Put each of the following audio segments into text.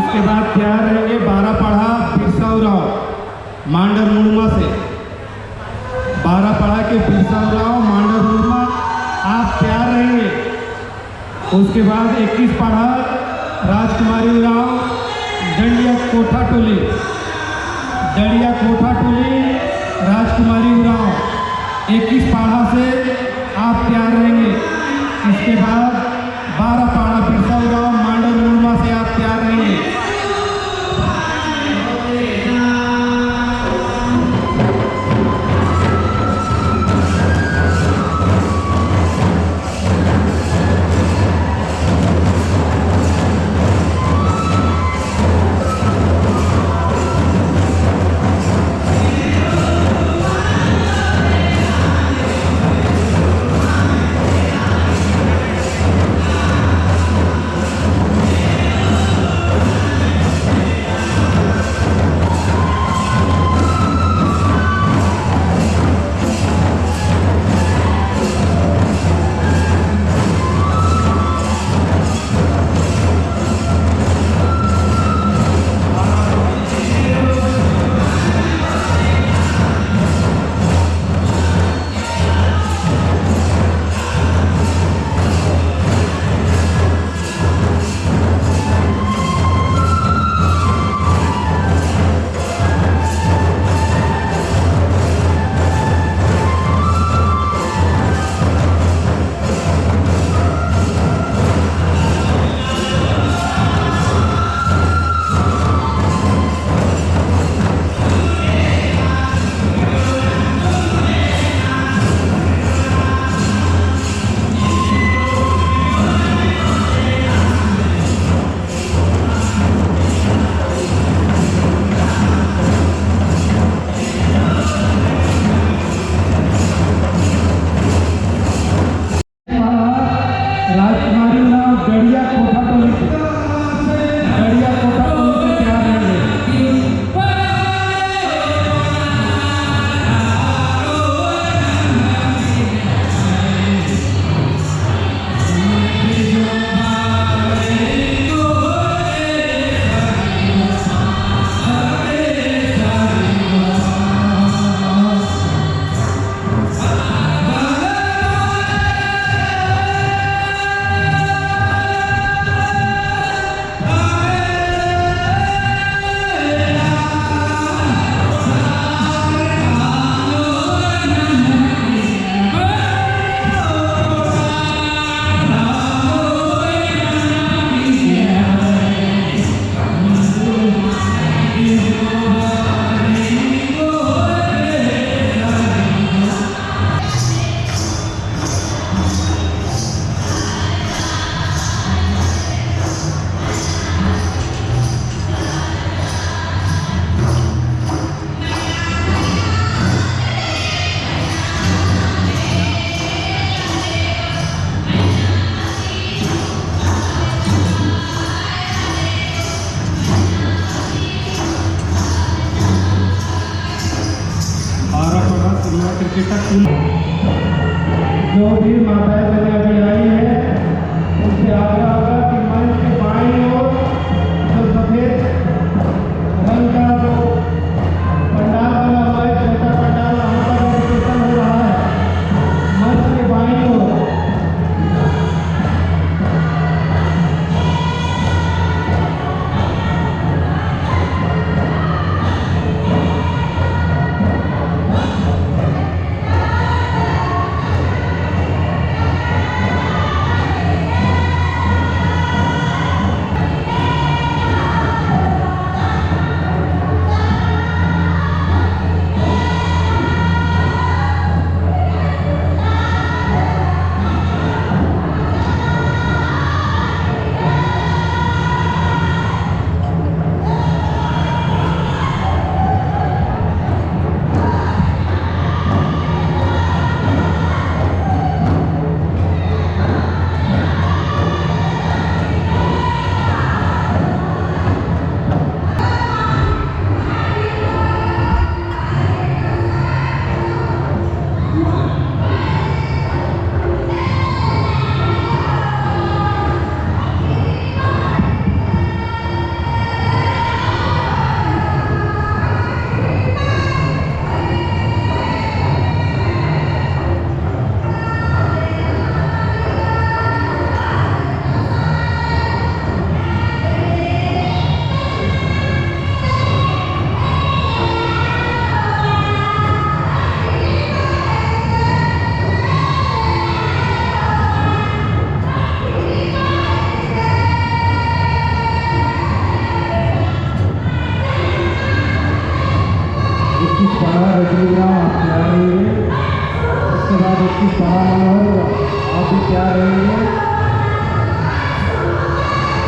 उसके बाद तैयार रहेंगे 12 पढ़ा बिरसा उराव मांडर मुड़मा से। 12 पढ़ा के बिरसा उराव मांडर मुड़मा आप तैयार रहेंगे। उसके बाद 21 पढ़ा राजकुमारी उराव डंडिया कोठा टोली। डंडिया कोठा टोली राजकुमारी उराव 21 पढ़ा से आप तैयार रहेंगे। इसके बाद 12 पढ़ा बिरसा उराव मांडर मुड़मा से आप तैयार रहेंगे। राजकुमारी उराव डंडिया कोठा टोली से डंडिया कोठा टोली से तैयार रहेंगे। क्रिकेटर जो भी माताएं बहनें अभी आई है उनसे आग्रह होगा कि मंच के बाईं ओर जो सफेद रंग का जो पंडाल बना हुआ है, छोटा पंडाल, वहाँ पर मेडिटेशन हो रहा है। मंच के बाईं ओर रजनीराम आप तैयार रहेंगे। उसके बाद 21 पढ़ा मनोहर आप भी तैयार रहेंगे।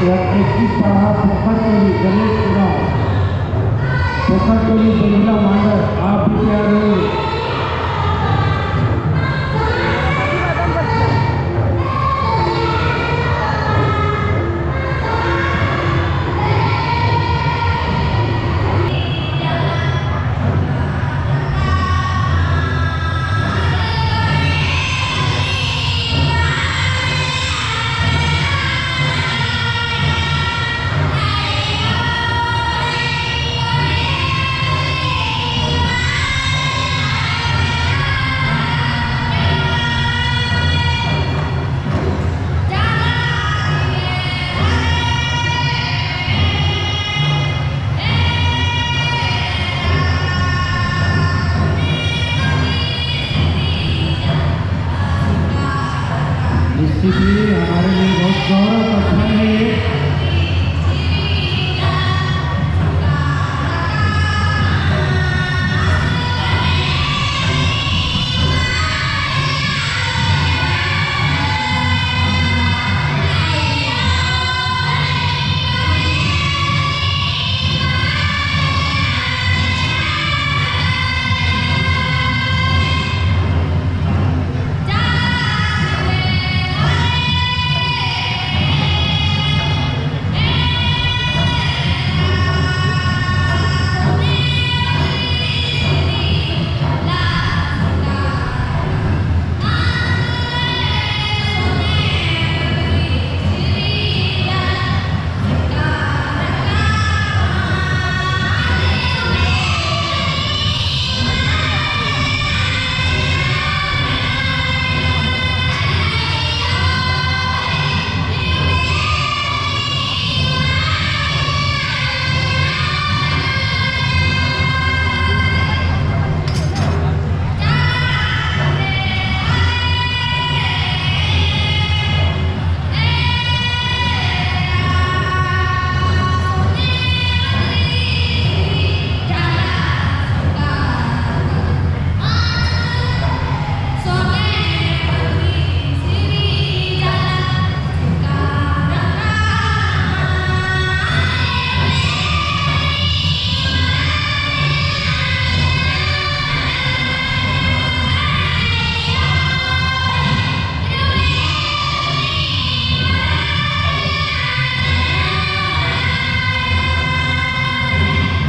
21 पढ़ा पोखरटोली गणेश उरांव, पोखरटोली जमीला मांडर आप भी तैयार रहेंगे।